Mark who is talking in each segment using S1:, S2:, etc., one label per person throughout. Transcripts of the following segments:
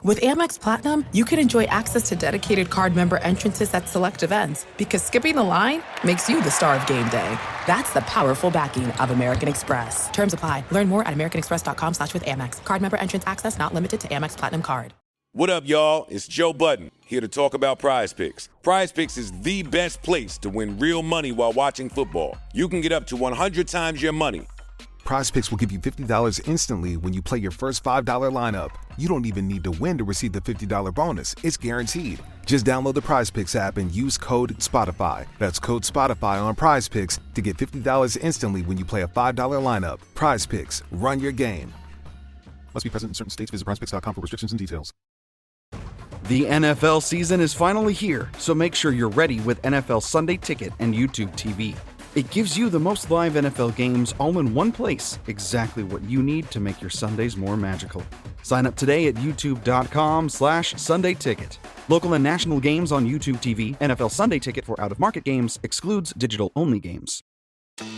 S1: With Amex Platinum, you can enjoy access to dedicated card member entrances at select events because skipping the line makes you the star of game day. That's the powerful backing of American Express. Terms apply. Learn more at americanexpress.com/withAmex. Card member entrance access not limited to Amex Platinum card.
S2: What up, y'all? It's Joe Budden, here to talk about Prize Picks. Prize Picks is the best place to win real money while watching football. You can get up to 100 times your money.
S3: Prize Picks will give you $50 instantly when you play your first $5 lineup. You don't even need to win to receive the $50 bonus. It's guaranteed. Just download the Prize Picks app and use code SPOTIFY. That's code SPOTIFY on Prize Picks to get $50 instantly when you play a $5 lineup. Prize Picks. Run your game. Must be present in certain states. Visit prizepicks.com for restrictions and details.
S4: The NFL season is finally here, so make sure you're ready with NFL Sunday Ticket and YouTube TV. It gives you the most live NFL games all in one place, exactly what you need to make your Sundays more magical. Sign up today at youtube.com/Sunday Ticket. Local and national games on YouTube TV. NFL Sunday Ticket for out-of-market games excludes digital-only games.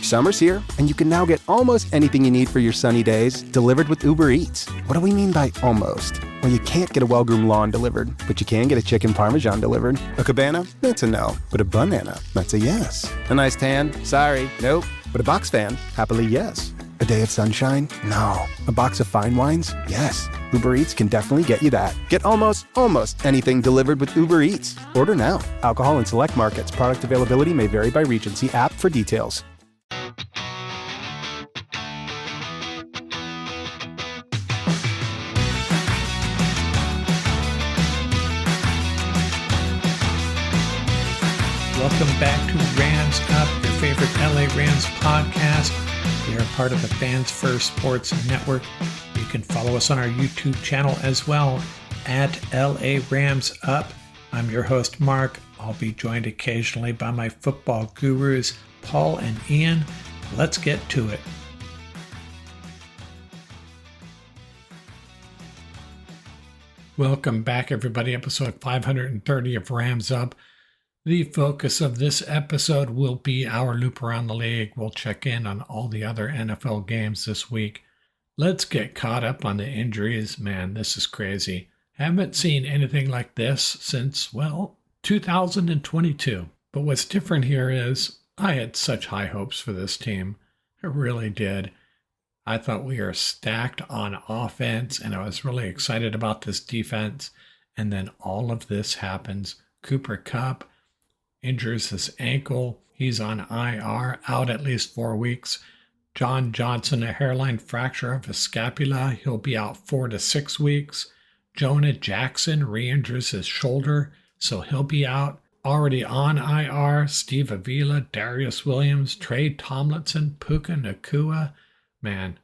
S5: Summer's here, and you can now get almost anything you need for your sunny days delivered with Uber Eats. What do we mean by almost? Well, you can't get a well-groomed lawn delivered, but you can get a chicken parmesan delivered. A cabana? That's a no. But a banana? That's a yes. A nice tan? Sorry, nope. But a box fan? Happily, yes. A day of sunshine? No. A box of fine wines? Yes. Uber Eats can definitely get you that. Get almost anything delivered with Uber Eats. Order now. Alcohol in select markets. Product availability may vary by region. See app for details.
S6: Welcome back to Rams Up, your favorite LA Rams podcast. We are part of the Fans First Sports Network. You can follow us on our YouTube channel as well, at LA Rams Up. I'm your host, Mark. I'll be joined occasionally by my football gurus, Paul and Ian. Let's get to it. Welcome back, everybody. Episode 530 of Rams Up. The focus of this episode will be our loop around the league. We'll check in on all the other NFL games this week. Let's get caught up on the injuries. Man, this is crazy. Haven't seen anything like this since, 2022. But what's different here is I had such high hopes for this team. I really did. I thought we were stacked on offense, and I was really excited about this defense. And then all of this happens. Cooper Kupp injures his ankle. He's on IR, out at least 4 weeks. John Johnson, a hairline fracture of his scapula. He'll be out 4 to 6 weeks. Jonah Jackson re-injures his shoulder, so he'll be out. Already on IR, Steve Avila, Darius Williams, Trey Tomlinson, Puka Nacua. Man,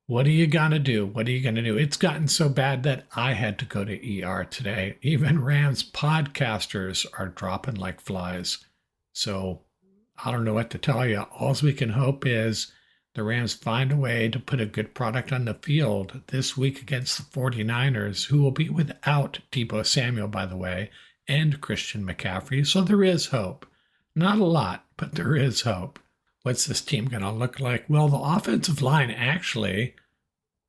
S6: what are you gonna do? What are you gonna do? It's gotten so bad that I had to go to ER today. Even Rams podcasters are dropping like flies. So I don't know what to tell you. All we can hope is the Rams find a way to put a good product on the field this week against the 49ers, who will be without Deebo Samuel, by the way, and Christian McCaffrey. So there is hope. Not a lot, but there is hope. What's this team going to look like? Well, the offensive line actually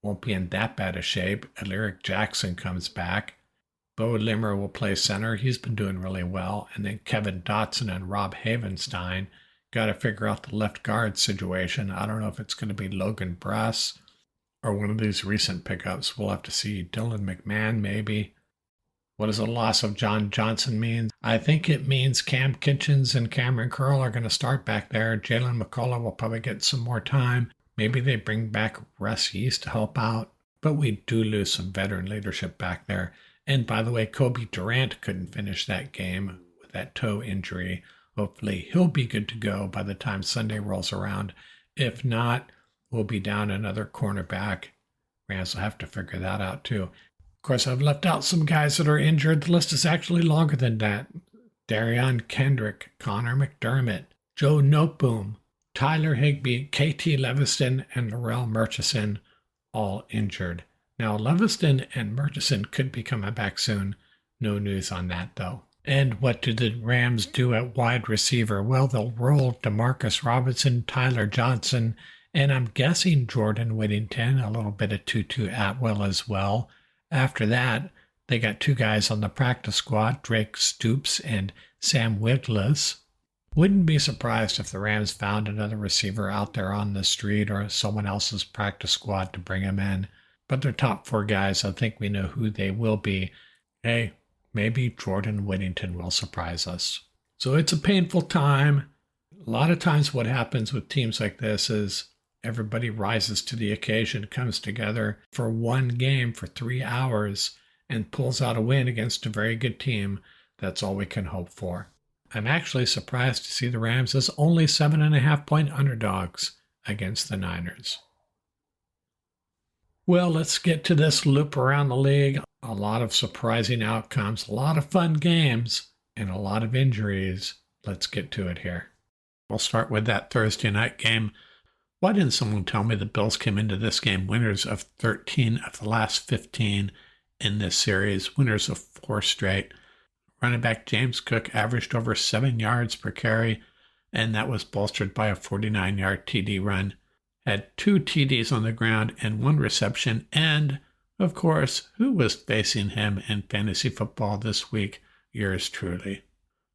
S6: won't be in that bad a shape. Alaric Jackson comes back. Bo Limmer will play center. He's been doing really well. And then Kevin Dotson and Rob Havenstein. Got to figure out the left guard situation. I don't know if it's going to be Logan Bruss or one of these recent pickups. We'll have to see. Dylan McMahon, maybe. What does the loss of John Johnson mean? I think it means Cam Kitchens and Cameron Curl are going to start back there. Jalen McCullough will probably get some more time. Maybe they bring back Russ Yeast to help out. But we do lose some veteran leadership back there. And by the way, Kobe Durant couldn't finish that game with that toe injury. Hopefully he'll be good to go by the time Sunday rolls around. If not, we'll be down another cornerback. Rams will have to figure that out too. Of course, I've left out some guys that are injured. The list is actually longer than that. Darion Kendrick, Connor McDermott, Joe Noteboom, Tyler Higbee, KT Leviston, and Laurel Murchison, all injured. Now, Leviston and Murchison could be coming back soon. No news on that, though. And what did the Rams do at wide receiver? Well, they'll roll DeMarcus Robinson, Tyler Johnson, and I'm guessing Jordan Whittington, a little bit of Tutu Atwell as well. After that, They got two guys on the practice squad, Drake Stoops and Sam Wiglusz. Wouldn't be surprised if the Rams found another receiver out there on the street or someone else's practice squad to bring him in. But their top four guys, I think we know who they will be. Hey, maybe Jordan Whittington will surprise us. So it's a painful time. A lot of times what happens with teams like this is everybody rises to the occasion, comes together for one game for 3 hours, and pulls out a win against a very good team. That's all we can hope for. I'm actually surprised to see the Rams as only 7.5-point underdogs against the Niners. Well, let's get to this loop around the league. A lot of surprising outcomes, a lot of fun games, and a lot of injuries. Let's get to it here. We'll start with that Thursday night game. Why didn't someone tell me the Bills came into this game winners of 13 of the last 15 in this series, winners of 4 straight? Running back James Cook averaged over 7 yards per carry, and that was bolstered by a 49-yard TD run. Had 2 TDs on the ground and 1 reception, and, of course, who was facing him in fantasy football this week? Yours truly.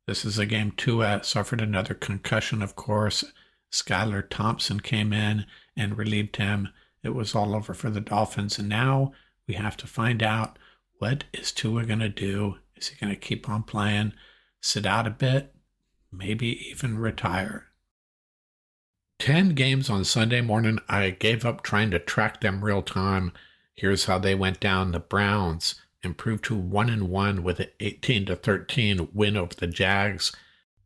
S6: This is a game Tua suffered another concussion, of course. Skylar Thompson came in and relieved him. It was all over for the Dolphins, and now we have to find out, what is Tua going to do? Is he going to keep on playing, sit out a bit, maybe even retire? 10 games on Sunday morning. I gave up trying to track them real time. Here's how they went down. The Browns improved to 1-1 with an 18-13 win over the Jags.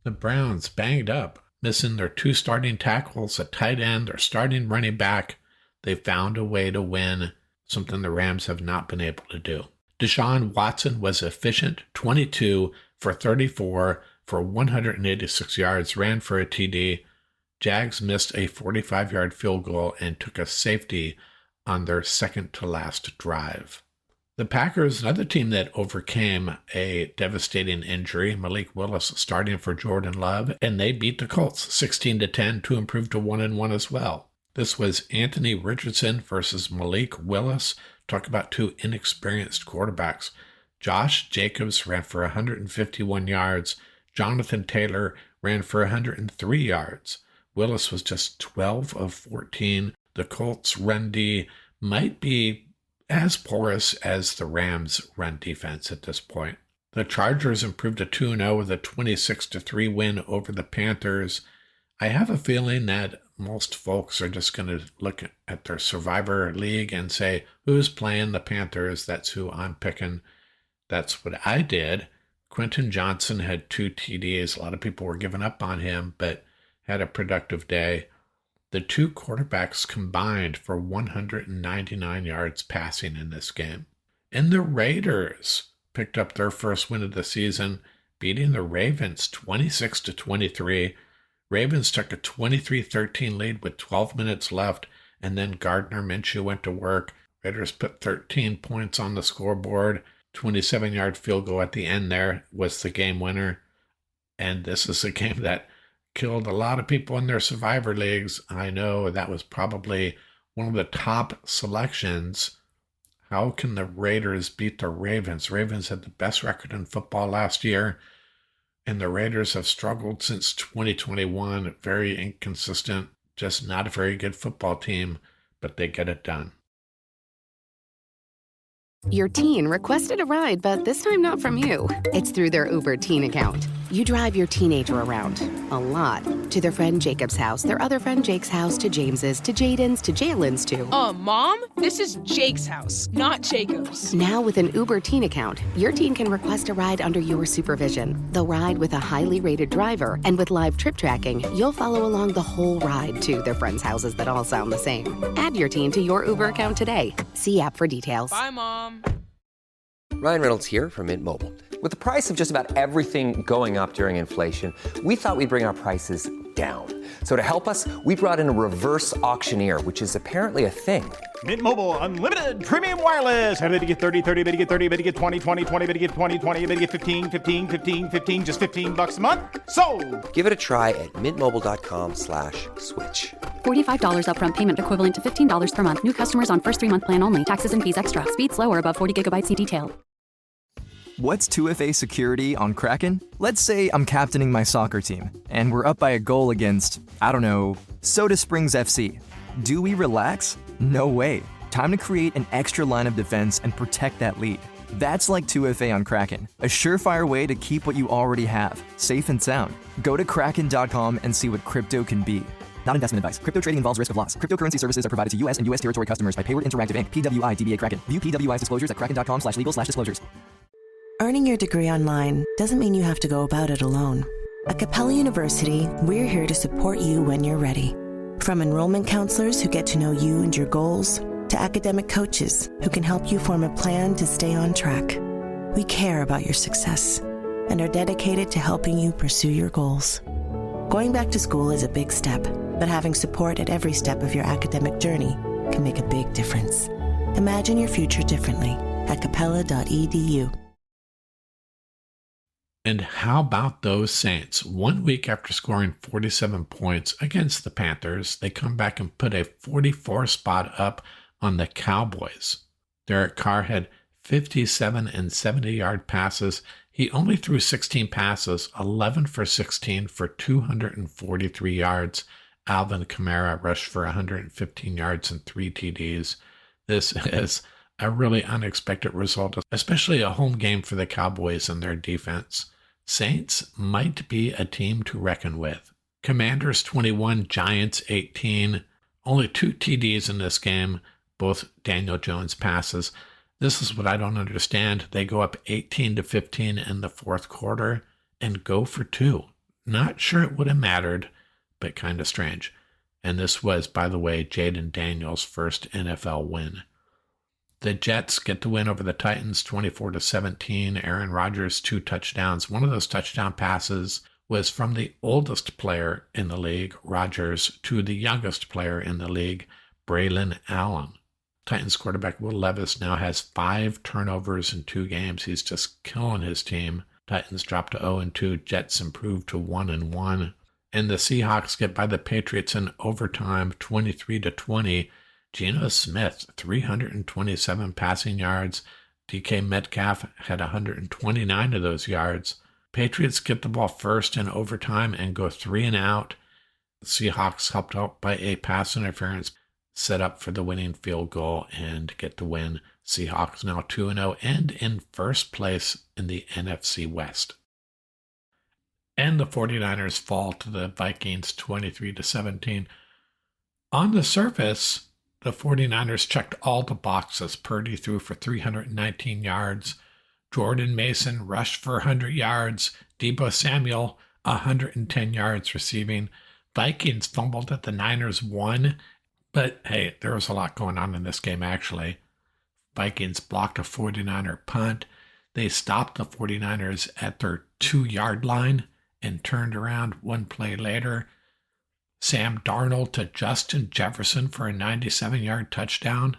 S6: The Browns banged up, missing their 2 starting tackles, a tight end, their starting running back. They found a way to win, something the Rams have not been able to do. Deshaun Watson was efficient, 22 for 34 for 186 yards, ran for a TD. Jags missed a 45-yard field goal and took a safety on their second-to-last drive. The Packers, another team that overcame a devastating injury, Malik Willis starting for Jordan Love, and they beat the Colts 16-10 to improve to 1-1 as well. This was Anthony Richardson versus Malik Willis. Talk about 2 inexperienced quarterbacks. Josh Jacobs ran for 151 yards. Jonathan Taylor ran for 103 yards. Willis was just 12 of 14. The Colts' run D might be as porous as the Rams' run defense at this point. The Chargers improved to 2-0 with a 26-3 win over the Panthers. I have a feeling that most folks are just going to look at their Survivor League and say, who's playing the Panthers? That's who I'm picking. That's what I did. Quentin Johnson had 2 TDs. A lot of people were giving up on him, but had a productive day. The 2 quarterbacks combined for 199 yards passing in this game. And the Raiders picked up their first win of the season, beating the Ravens 26-23. Ravens took a 23-13 lead with 12 minutes left, and then Gardner Minshew went to work. Raiders put 13 points on the scoreboard. 27-yard field goal at the end there was the game winner. And this is a game that killed a lot of people in their Survivor Leagues. I know that was probably one of the top selections. How can the Raiders beat the Ravens? Ravens had the best record in football last year, and the Raiders have struggled since 2021. Very inconsistent, just not a very good football team, but they get it done.
S7: Your teen requested a ride, but this time not from you. It's through their Uber teen account. You drive your teenager around, a lot, to their friend Jacob's house, their other friend Jake's house, to James's, to Jaden's, to Jalen's, to...
S8: Mom? This is Jake's house, not Jacob's.
S7: Now with an Uber teen account, your teen can request a ride under your supervision. They'll ride with a highly rated driver, and with live trip tracking, you'll follow along the whole ride to their friends' houses that all sound the same. Add your teen to your Uber account today. See app for details.
S8: Bye, Mom.
S9: Ryan Reynolds here from Mint Mobile. With the price of just about everything going up during inflation, we thought we'd bring our prices down. So to help us, we brought in a reverse auctioneer, which is apparently a thing.
S10: Mint Mobile Unlimited Premium Wireless. How to get 30, 30, bit to get 30, bit to get 20, 20, 20, bit to get 20, 20, bit to get 15, 15, 15, 15, just $15 a month? Sold!
S9: Give it a try at mintmobile.com/switch.
S11: $45 upfront payment equivalent to $15 per month. New customers on first 3-month plan only. Taxes and fees extra. Speed slower above 40 gigabytes per detail.
S12: What's 2FA security on Kraken? Let's say I'm captaining my soccer team, and we're up by a goal against, I don't know, Soda Springs FC. Do we relax? No way. Time to create an extra line of defense and protect that lead. That's like 2FA on Kraken, a surefire way to keep what you already have, safe and sound. Go to kraken.com and see what crypto can be. Not investment advice. Crypto trading involves risk of loss. Cryptocurrency services are provided to U.S. and U.S. territory customers by Payward Interactive Inc., PWI DBA Kraken. View PWI's disclosures at kraken.com/legal/disclosures.
S13: Earning your degree online doesn't mean you have to go about it alone. At Capella University, we're here to support you when you're ready. From enrollment counselors who get to know you and your goals, to academic coaches who can help you form a plan to stay on track. We care about your success and are dedicated to helping you pursue your goals. Going back to school is a big step, but having support at every step of your academic journey can make a big difference. Imagine your future differently at capella.edu.
S6: And how about those Saints? 1 week after scoring 47 points against the Panthers, they come back and put a 44 spot up on the Cowboys. Derek Carr had 57 and 70-yard passes. He only threw 16 passes, 11 for 16 for 243 yards. Alvin Kamara rushed for 115 yards and 3 TDs. This is a really unexpected result, especially a home game for the Cowboys and their defense. Saints might be a team to reckon with. Commanders 21, Giants 18. Only 2 TDs in this game, both Daniel Jones passes. This is what I don't understand. They go up 18-15 in the fourth quarter and go for 2. Not sure it would have mattered, but kind of strange. And this was, by the way, Jaden Daniels' first NFL win. The Jets get the win over the Titans 24-17. Aaron Rodgers, 2 touchdowns. One of those touchdown passes was from the oldest player in the league, Rodgers, to the youngest player in the league, Braylon Allen. Titans quarterback Will Levis now has 5 turnovers in 2 games. He's just killing his team. Titans drop to 0-2. Jets improve to 1-1. And the Seahawks get by the Patriots in overtime 23-20. Geno Smith, 327 passing yards. DK Metcalf had 129 of those yards. Patriots get the ball first in overtime and go 3 and out. The Seahawks, helped out by a pass interference, set up for the winning field goal and get the win. Seahawks now 2-0 and in first place in the NFC West. And the 49ers fall to the Vikings 23-17. On the surface, the 49ers checked all the boxes. Purdy threw for 319 yards. Jordan Mason rushed for 100 yards. Deebo Samuel, 110 yards receiving. Vikings fumbled that the Niners won. But hey, there was a lot going on in this game, actually. Vikings blocked a 49er punt. They stopped the 49ers at their 2-yard line and turned around 1 play later. Sam Darnold to Justin Jefferson for a 97-yard touchdown.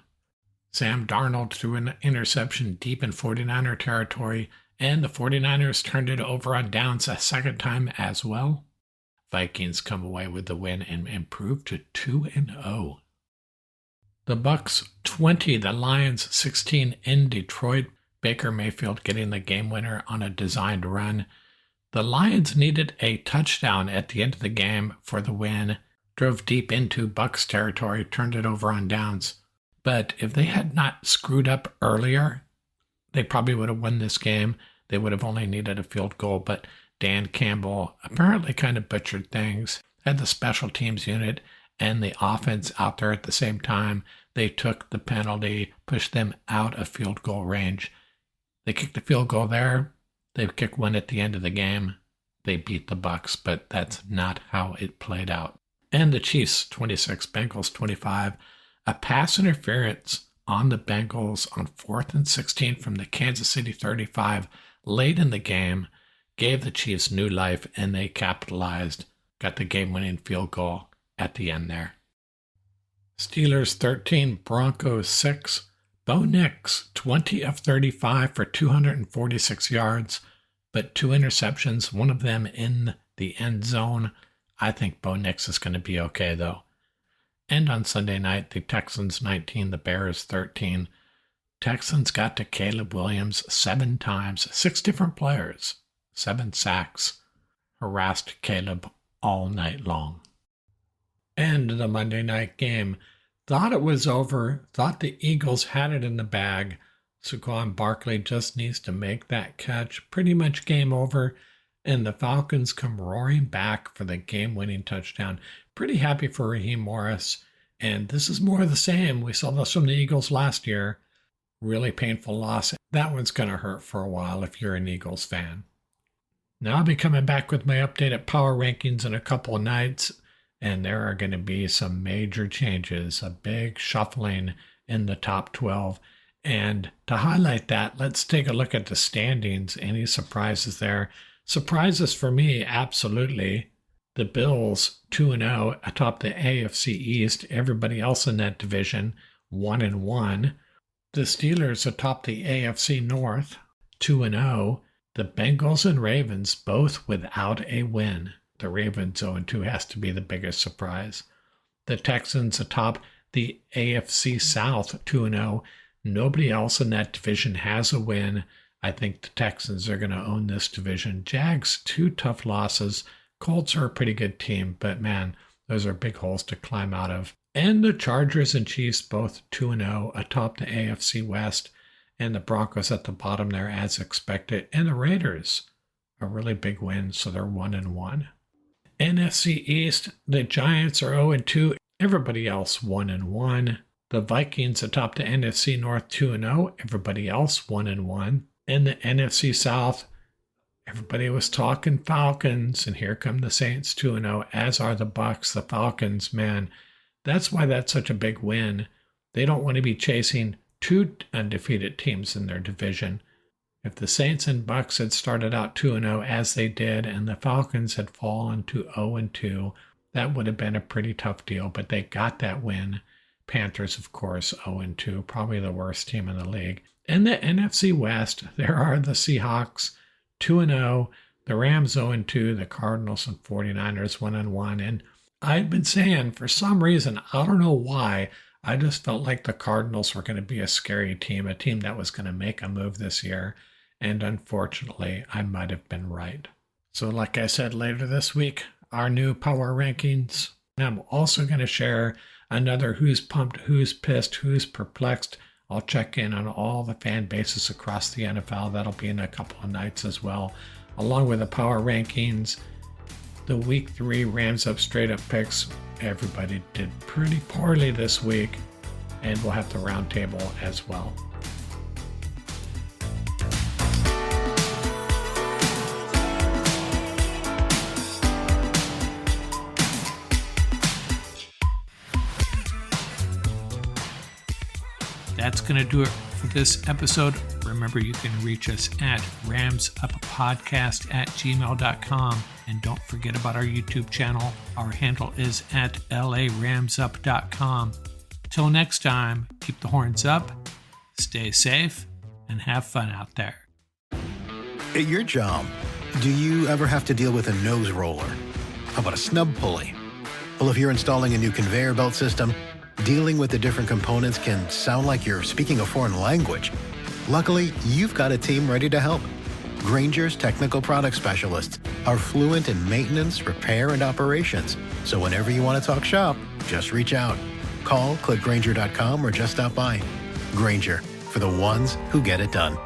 S6: Sam Darnold threw an interception deep in 49er territory, and the 49ers turned it over on downs a second time as well. Vikings come away with the win and improve to 2-0. The Bucs 20, the Lions 16 in Detroit. Baker Mayfield getting the game winner on a designed run. The Lions needed a touchdown at the end of the game for the win. Drove deep into Bucs territory, turned it over on downs. But if they had not screwed up earlier, they probably would have won this game. They would have only needed a field goal, but Dan Campbell apparently kind of butchered things. Had the special teams unit and the offense out there at the same time. They took the penalty, pushed them out of field goal range. They kicked the field goal there. They kicked one at the end of the game. They beat the Bucs, but that's not how it played out. And the Chiefs 26, Bengals 25. A pass interference on the Bengals on 4th and 16 from the Kansas City 35 late in the game gave the Chiefs new life, and they capitalized, got the game-winning field goal at the end there. Steelers 13, Broncos 6. Bo Nix 20 of 35 for 246 yards, but 2 interceptions, one of them in the end zone. I think Bo Nix is going to be okay, though. And on Sunday night, the Texans 19, the Bears 13. Texans got to Caleb Williams 7 times, 6 different players, 7 sacks, harassed Caleb all night long. And the Monday night game, thought it was over, thought the Eagles had it in the bag. Saquon Barkley just needs to make that catch. Pretty much game over. And the Falcons come roaring back for the game-winning touchdown. Pretty happy for Raheem Morris. And this is more of the same. We saw this from the Eagles last year. Really painful loss. That one's going to hurt for a while if you're an Eagles fan. Now I'll be coming back with my updated power rankings in a couple of nights. And there are going to be some major changes. A big shuffling in the top 12. And to highlight that, let's take a look at the standings. Any surprises there? Surprises for me, absolutely. The Bills, 2-0 atop the AFC East. Everybody else in that division, 1-1. The Steelers atop the AFC North, 2-0. The Bengals and Ravens both without a win. The Ravens 0-2 has to be the biggest surprise. The Texans atop the AFC South, 2-0. Nobody else in that division has a win. I think the Texans are going to own this division. Jags, 2 tough losses. Colts are a pretty good team, but man, those are big holes to climb out of. And the Chargers and Chiefs both 2-0 atop the AFC West, and the Broncos at the bottom there as expected. And the Raiders, a really big win, so they're 1-1. NFC East, the Giants are 0-2. Everybody else 1-1. The Vikings atop the NFC North 2-0. Everybody else 1-1. In the NFC South, everybody was talking Falcons, and here come the Saints 2-0, as are the Bucs. The Falcons, man, that's why that's such a big win. They don't want to be chasing 2 undefeated teams in their division. If the Saints and Bucs had started out 2-0 as they did, and the Falcons had fallen to 0-2, that would have been a pretty tough deal, but they got that win. Panthers, of course, 0-2, probably the worst team in the league. In the NFC West, there are the Seahawks, 2-0, the Rams 0-2, the Cardinals and 49ers 1-1. And I've been saying, for some reason, I don't know why, I just felt like the Cardinals were going to be a scary team, a team that was going to make a move this year. And unfortunately, I might have been right. So like I said, later this week, our new power rankings. I'm also going to share another who's pumped, who's pissed, who's perplexed. I'll check in on all the fan bases across the NFL. That'll be in a couple of nights as well, along with the power rankings. The week 3 Rams Up Straight Up picks. Everybody did pretty poorly this week, and we'll have the round table as well. That's going to do it for this episode. Remember, you can reach us at ramsuppodcast@gmail.com. And don't forget about our YouTube channel. Our handle is at laramsup.com. Till next time, keep the horns up, stay safe, and have fun out there.
S14: At your job, do you ever have to deal with a nose roller? How about a snub pulley? Well, if you're installing a new conveyor belt system, dealing with the different components can sound like you're speaking a foreign language. Luckily, you've got a team ready to help. Grainger's technical product specialists are fluent in maintenance, repair, and operations. So whenever you want to talk shop, just reach out. Call, click Grainger.com, or just stop by. Grainger, for the ones who get it done.